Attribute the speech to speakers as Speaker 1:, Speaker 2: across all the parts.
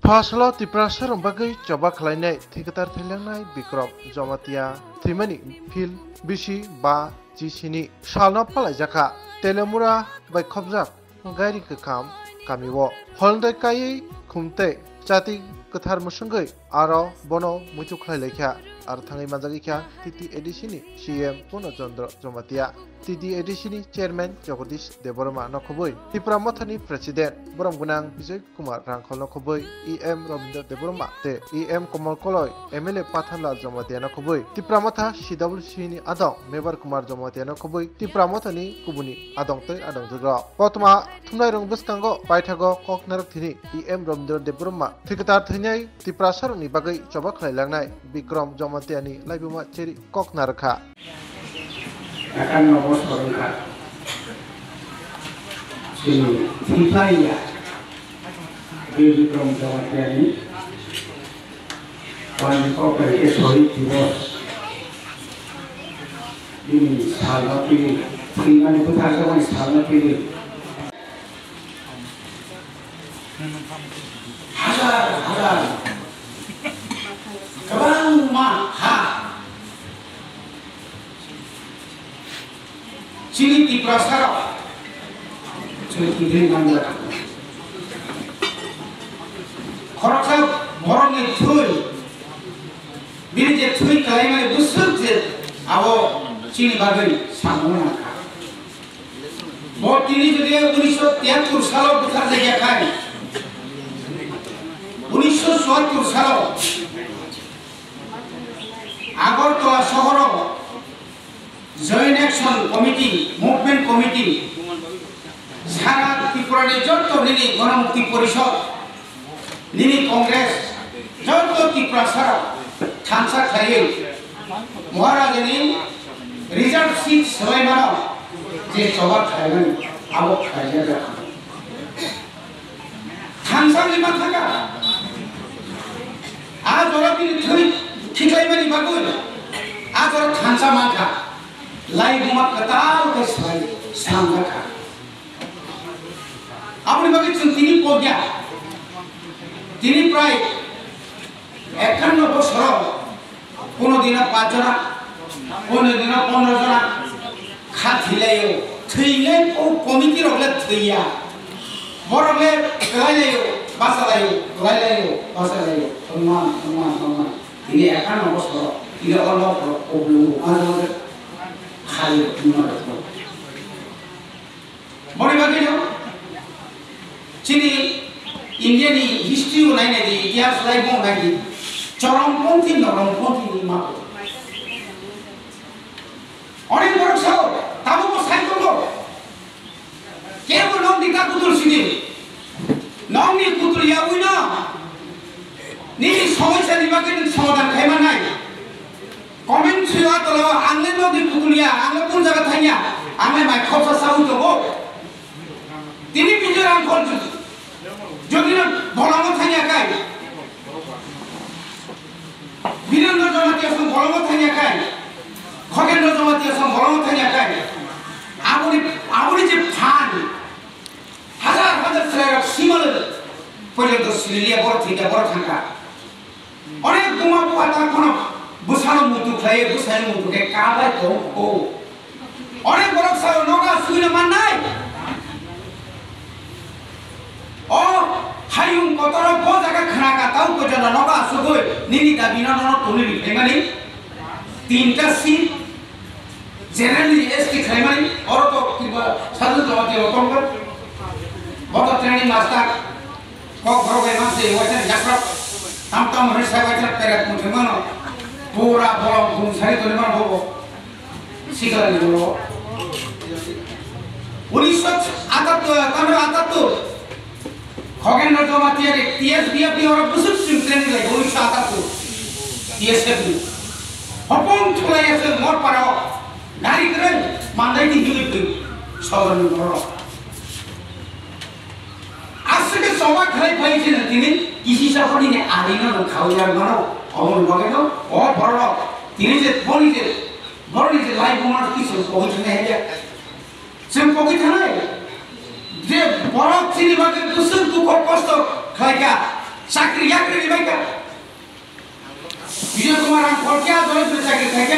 Speaker 1: Fasalo Tiprasar bagai coba kelainai Tikatar Thilangnai Bikram Jamatia Thimani Phil Bishi Ba Jisini Shalna Palajaka Telemura by Kobjak Gairi Kakam Kamiwo Holndai Kai Kumte Chati Kathar Musungai Aro Bono Muchuklai Lekha Arthangai Mazagikha Titi Edisini CM Puno Chandra Jamatia Titi Edisini Chairman Jagadish Deborama Nokoboi Tipra Mathani President Borom Gunang Vijay Kumar Rangkhol Nokoboi EM Rabindra Deborama Te EM Komal Koloi MLA Pathanlal Jamatia Nokoboi Tipra Matha CWC ni Adong Mebar Kumar Jamatia Nokoboi Tipra Mathani Kubuni Adong Te Adong Jugra Potma Thumnai Rong Buskango Paithago Kok Narak Thini EM Rabindra Deborama Thikatar Thinai Tipra Saruni Bagai Coba Khlailangnai Bikram Jamatiani Laibuma Cheri Kok Narakha
Speaker 2: akan nomor sorongkan sini Tifaya Bikram Jamatiani wanita berkesori divorce ini salah pilih dengan itu harga salah pilih halal Kabang maha Sini Tiprasar Sini Tidri Nangga Khoraksa Morongnya Thui Bini je Thui Kalaimani Busuk je Abo Sini Bagai Sambungan Bot ini jadi 1973 salah besar saja kan 1970 salah Agartala শহর joint action committee movement committee সারা ত্রিপুরার যত নিনি গণমুক্তি পরিষদ নিনি কংগ্রেস যত ত্রিপুরা সারা থানসা খাইয়ে মহারাজনী reserve seat সবাইমানো যে সভা খাইবেন আবো খাইয়ে রাখা থানসা লিমা থাকা আজ ওরা তিনি Kikai bagus, agar khansa maka, lai bumat ketal ke selai sangka. Apa ni bagi tini pogya, tini prai, ekan nopo soro, puno dina 5 jana, puno dina 15 jana, khathileo, thileo, oh komiti rogle thiya, borole kelaiyo, basalayo, teman. Ini akan nomor soro, tidak orang problem ada hal mana tu. Mari bagi jo, sini India ni history unai ni, iতিহাস lain pun lagi, corongpongti ni mak. Orang baru sahaja, tahu apa saya tu? Kau nong dikah kutul sini, nong ni kutul ya wina. Nini সমস্যা দিবাকে সমাধান Khaimah নাই comment সুয়া তলো আংলে নদি পুতুলিয়া আংলে কোন জায়গা Thaiya আমি মাই খপসা সাউ তো তিনি বিজয় রাম কোন যদি না বলম থাইয়া কাই বীরেন্দ্র জমাতিয়া সং বলম থাইয়া কাই খগেন্দ্র জমাতিয়া সং বলম থাইয়া কাই আপনি যে ফান হাজার ছেলেরা সীমালে পর্যন্ত সিলিয়া বড় থেকে বড় থাকা অনেক তোমার কথা কোনো বুসানো মুতু খাইয়ে বুসানো মুতুকে কাবাই তো ও অনেক বড় সাল নগা সুইনা মান নাই ও হাইউম কতর বো জায়গা খানা কাটাও কজন নগা সুগই নিনি দাবি না ন তুমি লিখেমানি তিনটা সিট জেনারেলি এসটি খাইমানি অর তো কিবা সাধু জমাতে রকম কর বড় training master kok berogai masih wajar jakrap tam harus saya wajar perak mungkin mana pura bolong gunung sari tu mana bobo sikar ni bobo unisot atat tu khogen na joma tiare TSBF ni orang busuk simpen lagi unisot atat tu TSBF hopong thulai ase mor parao gari keren mandai ni hidup tu saudara boro Asal semua kelai bayi jenis ini, isi siapa ni arena dan kau yang mana, orang bagaimana, oh baru, ini je, baru ni je, live moment kisah, pokok jenis aja, sem pokok jenis, je baru sini bagai pusing tu kau posto, kelai চাকরি ইয়াকরি দিবাইকা বিজয় কুমার আং ফলকে আদরে তো চাকরি থাকে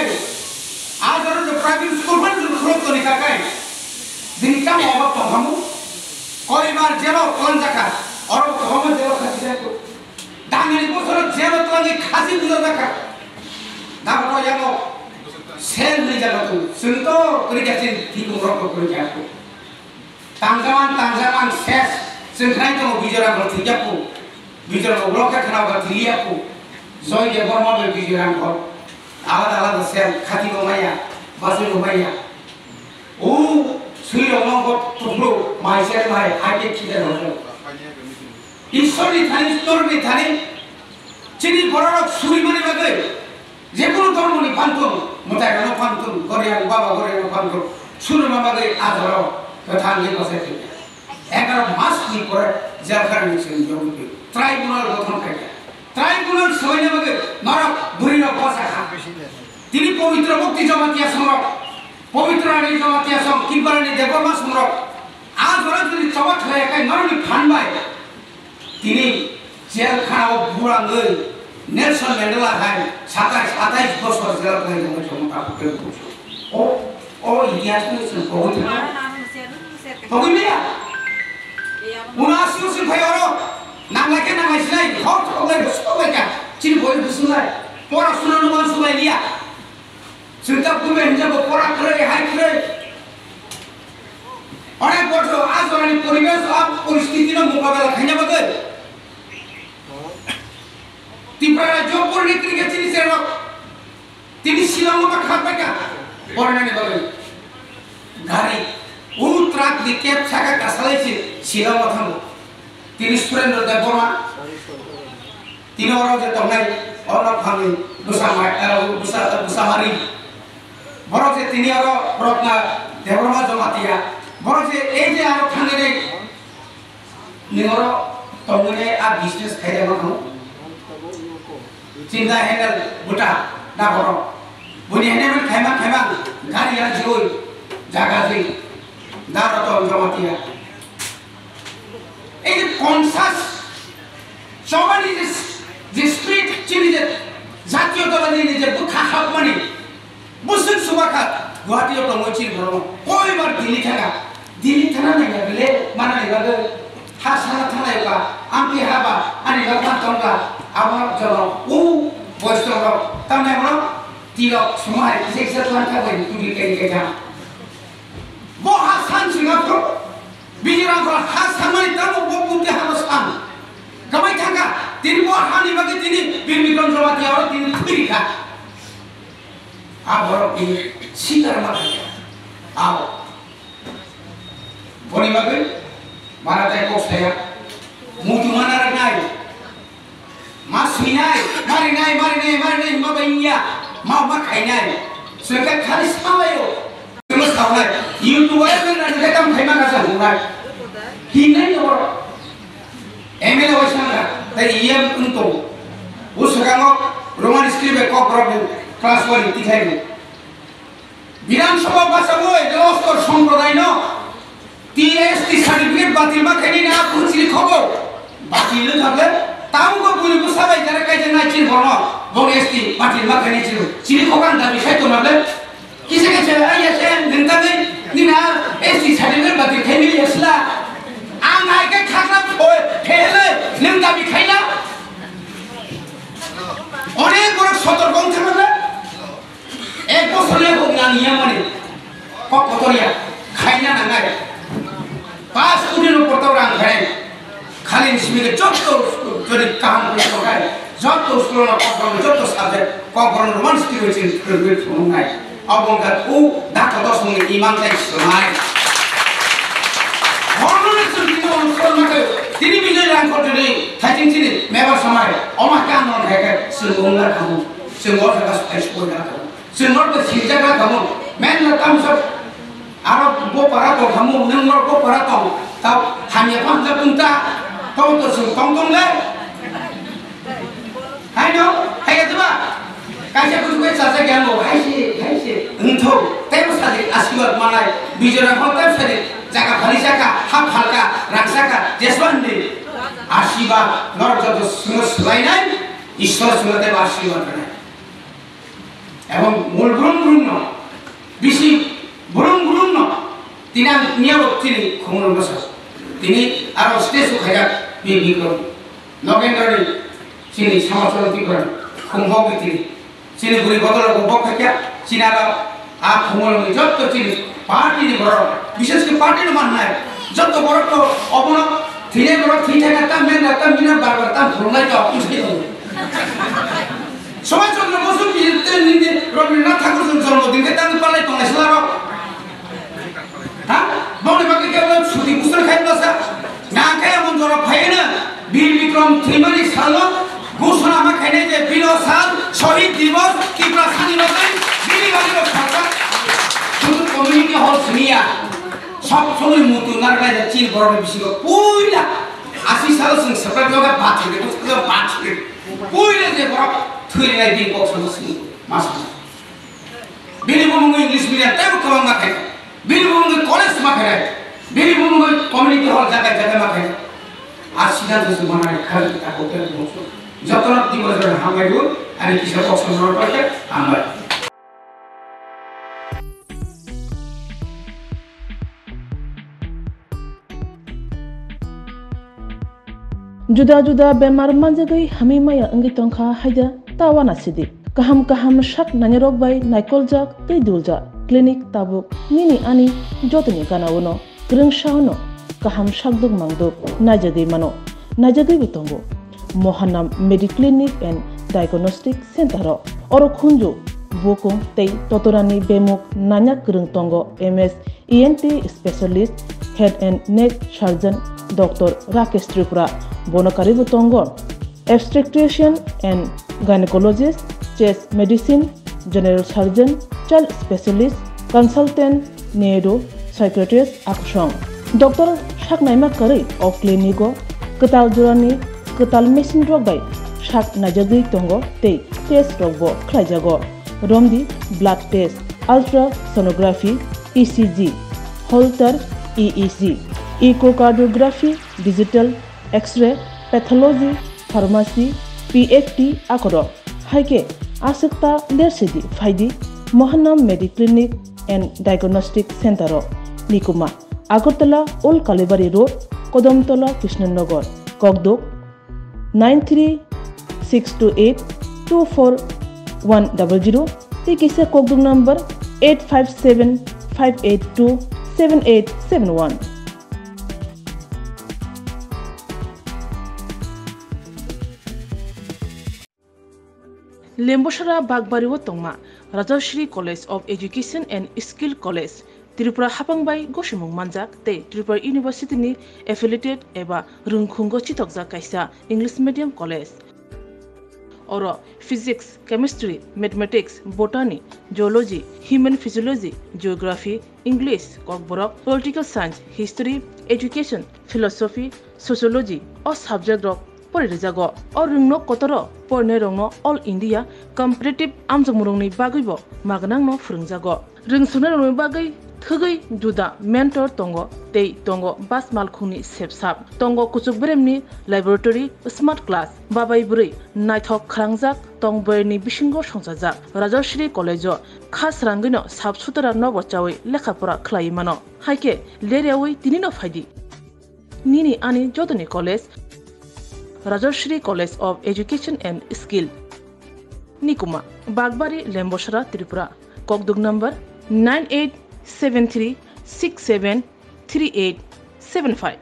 Speaker 2: আদরে তো private school মানে খরচ তো নিকাকাই দিন কাম অভাব তো হামু কয়বার জেলো কোন জায়গা অর কম জেলো খাসি দেখো ডাঙ্গালি বছর জেলো তো আমি খাসি বুঝো দেখা দাও ইয়ানো সেল নি জায়গা তো সুনতো করে গেছে ঠিক রকম করে গেছে tangjaman ses sengkrai to bijara berarti japu bijara bloke kena berarti liapu joy je borma ber bijara ko alada sel khati no maya basu no maya o sui ro ko tuplo mai sel mai ake khide ro Ishwari Thani স্তরনি Thani চিনি বড় সুরি মানে বাগে যে কোনো ধর্মনি পান্তন মোতায় গানো পান্তন গরিয়ান বাবা গরিয়ান পান্তন সুরি মাবাগে আধর কথাঙ্গে বসে 11 মাস কি করে জেলখানা নিয়েছেন জমিতে ট্রাইব্যুনাল গঠন করে ট্রাইব্যুনাল সৈন্য বাগে নরক বুড়ির বসা তিনি পবিত্র মুক্তি জমাতিয়া সংরক পবিত্র রানী জমাতিয়া সং কিবারানি দেবমা সংরক আজ ওরা যদি চবাত হয়ে একাই নরনি ফানবাই তিনি জেলখানাও বুড়াঙ্গই নেলসন ম্যান্ডেলা হাই 27 বছর জেলখানায় জমা করে ও ইতিহাস নিয়েছেন পবিত্র পবিত্র Unasi usul bayaro, nang lagi nang islay, hot oleh besok mereka, ciri boleh besulai, pora sunan nuan sulai dia, sudah punya menjaga pora kere, hai kere, orang bodoh, as orang ini porigas, ap परिस्थिति ना मुकाबला करने बगैर, tiba-tiba job pun nikri ke ciri serok, tini silang apa khat mereka, orang ini bagaimana, gari truck দিয়ে cab ছাকা কাছালাইছে শিলা মাথাম তিনি সুরেন্দ্র দেববর্মা তিনি ওরাও যে তমনাই অর্ণব ভাঙি বুসামারি বড় যে তিনি আরো রত্না দেববর্মা জমাতিয়া বড় যে এই যে আরো থাঙ্গে নেই নিগর তমনে আর বিজনেস খাই দেব না চিন্তা হ্যান্ডেল বুটা না বড় বুনি হ্যান্ডেল খাইমা গাড়ি আর জিওই জায়গা যেই Daratan jamatia. Ini konsas. Coba di street ciri je, jatiyo to bani je, bukha hak mani, busun subakat, guatiyo to mochi bro. Koi bar dili thana nahi agile, mana nahi agile, hasana thana yoga, ampi haba, ani lapan tonga, abar jalo, boys tonga, tamne bro, tilo sumai, seksa tuan kabai, tuli kai. Bo Hasan Singapura, bijiran kalau Hasan mana tahu bo putih Hasan, kamai tangga, tini bo Hani bagi tini bimbingan jawati orang tini tirika, abang ini sinar macam, abang, boleh bagi, mana tak kau saya, mutu mana renai, mas minai, mari nai, mau bayar, mau makai nai, sekarang kali sama yo. Terus tahu lah, YouTube aja kan ada kam thema kasa hungai. Hina ni orang, MLA wasan lah, tapi ia untung. Us sekarang Roman script kau problem kelas 1 tiga ni. Bilang sebab bahasa boleh, jelas kau semprodai no. TST certificate batil mak ini nak kunci kau. Batil tu apa? Tahu kau punya pusat cara kaya jangan ciri bono. Bon ST batil mak ini ciri kau kan dah bisa tu nak. किसी के चला या से निंदा नहीं निना ऐसी certificate बात दिखाई नहीं ऐसला आंग आए के खाना फोए फेले निंदा भी खाई ना और एक बार सतर कौन था ना एक बार सोने को निया मनी कब कोतरिया खाई ना नंगा पास कुछ नो पड़ता orang है खाली इसमें के जब तो जो काम करते हैं जब तो उसको ना कॉम्प्रोमाइज जब तो सब्जेक्ट कॉम्प्रोमाइज स्टीरियोटाइप प्रिवेट होना है abang kata, dah kata semua imam saya semai. Orang ni sendiri orang sekolah macam, tini bijak yang kau jadi, thajin sini, mewah semai. Orang kan orang kaya, semua kamu, semua orang sekolah kamu, semua bersihja kamu. Men kamu sab, Arab bo parato kamu, nengar bo parato, tahu hanya pangkat punta, tahu tu semua tong le. Hai no, hai tu ba. Kaisa kuch saja gyan lo, hai si, entho, tapi saja asibat malai, bicara kau tapi saja, jaga balik jaga, hap halka, raksa ka, jeswan ni, asibat, nor सोलायनाय ईश्वर सोलाते आशीर्वाद होनाय এবং মূল ব্রহ্ম বিশি ব্রহ্ম তিনা নিয়াব তিনি খমর বসা তিনি আর stage খায়া বিক্রম নগেন্দ্রনি তিনি সমাজরতি করেন খুমভোগ তিনি তিনি গুলি বদল বক খায়া চিনার আ খমর যত তিনি পার্টি নি বড় বিশেষ করে পার্টি নি মাননায় যত বড় তো অবনক থিনে বড় থি থাকা তা মেন তা মিনা বারবার তা ধরলাই তো অপছন্দ সমাজচন্দ্র বসু বিতে নিতে রবীন্দ্রনাথ ঠাকুর জন্মদিন কে তান পালাই তো নাইছলার হ্যাঁ বলে বাকি কেবল ছুটি কুসর খাইতাছে না খায় মন জরা ফাইনা বীর বিক্রম থিমানি সাল ঘোষণা মা খাইনে যে বীর সাল শহীদ দিবস ত্রিপুরা স্বাধীনতা বিলিবাগের সরকার শুধু কমিউনিটি হল শুনিয়া সব সময় মতো নারগায় চিল বড় বেশি পয়লা 80 সাল সিং সরকার জগা বাঁচে তো বাঁচে পয়লা যে বড় থুইলাই দিন পছন্দসি মাসা বিলিবঙ্গ ইংলিশ মিডিয়াম তাই কম না খায় বিলিবঙ্গ কলেজ মা খায় বিলিবঙ্গ কমিউনিটি হল জায়গা জায়গা মা খায় আর সিদ্ধান্ত বানায় খালি তা করতে যতন দিবস হামাইব আর কিসব পছন্দ করতে আমরা
Speaker 3: Juda-juda bemar manjagai hami maya angi tongkha haida tawana sidi kaham shak nanyarok bai naikolja teidulja clinic tabuk nini ani jotni kanawono grengshauno kaham shakduk mangduk najagai mano najagai bitongo Mohanam Mediclinic and Diagnostic Center oro khunju bokong tei totorani bemuk nanya krung tongo MS ENT specialist head and neck surgeon Dr. Rakesh Tripura Bonakari Butongo, obstetrician and gynecologist, chest medicine, general surgeon, child specialist, consultant, neuro, psychiatrist, Akshong. Dr. Shaknaima Kari of Clinico, Katal Jurani, Katal Machine Drug by Shak Najagi Tongo, Te, Test Robo, Klajago, Romdi, blood test, ultrasonography, ECG, Holter, EEC, echocardiography, digital, X-ray, pathology, pharmacy, PFT, Akoro, Haike, Asakta, Lersidi, Faidi, Mohanam Mediclinic and Diagnostic Center, Nikuma, Agartala, Old Kalibari Road, Kodomtola, Krishnanagar, Kogdok, 93628-24100, Tikisa Kogdok number 857-582-7871. Lemboshara Bagbariwo Tongma, Rajashri College of Education and Skill College, Tripura Hapangbai Goshimung Manjak, Te Tripura University ni affiliated eba Rungkhungo Chitokja Kaisa English Medium College. Oro Physics, Chemistry, Mathematics, Botany, Geology, Human Physiology, Geography, English, Kokborok, Political Science, History, Education, Philosophy, Sociology, or subject of Porizago, or Rungno Kotoro, Pornerongno, All India, Comparative Amzamurungni Bagibo, Maganangno Frungzago. Rungsunarung Bagai, Thugai, Juda, Mentor Tongo, Te Tongo, Bas Malkuni, Sepsap, Tongo Kutsukbremni, Laboratory, Smart Class, Babai Buri, Nighthawk Krangzak, Tongberni Bishingo Shonsazak, Rajashri College, Khas Rangino, Subsutara Novochawi, Lekapura Klaimano, Haike, Leriawi, Tinino Fadi. Nini Ani Jodani College, Rajashri College of Education and Skill, Nikuma, Bagbari, Lemboshara, Tripura, Kogduk number 9873673875.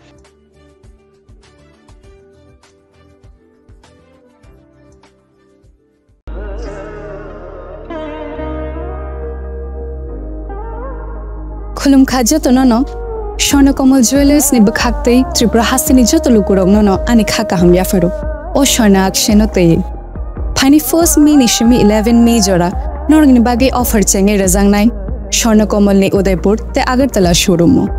Speaker 4: Khulum Khajato no. Swarnakomal Jewelers ni bakhakte Tripura Hasini jotolu kurong no ani khaka hamya fero o Swarna action te Pani first May ni shimi 11 May jora norgni bage offer chenge rajang nai Swarnakomal ni Udaipur te Agartala showroom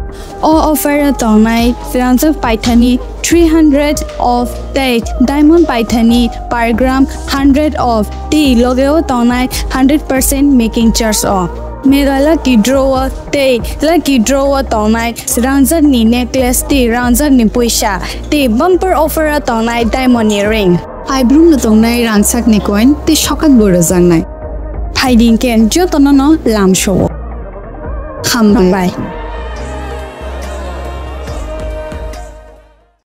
Speaker 4: o offer tonai Firanza Paithani 300 of date diamond Paithani per gram 100 of tea logeo tonai 100% making charge off Mega lucky draw te lucky draw tonai ranjan ni necklace te ranjan ni poisa te bumper offer a tonai diamond earring. I brum na tonai ransak ni coin te shokat boro jang nai. Hiding ken jotono no lam show. Ham bye.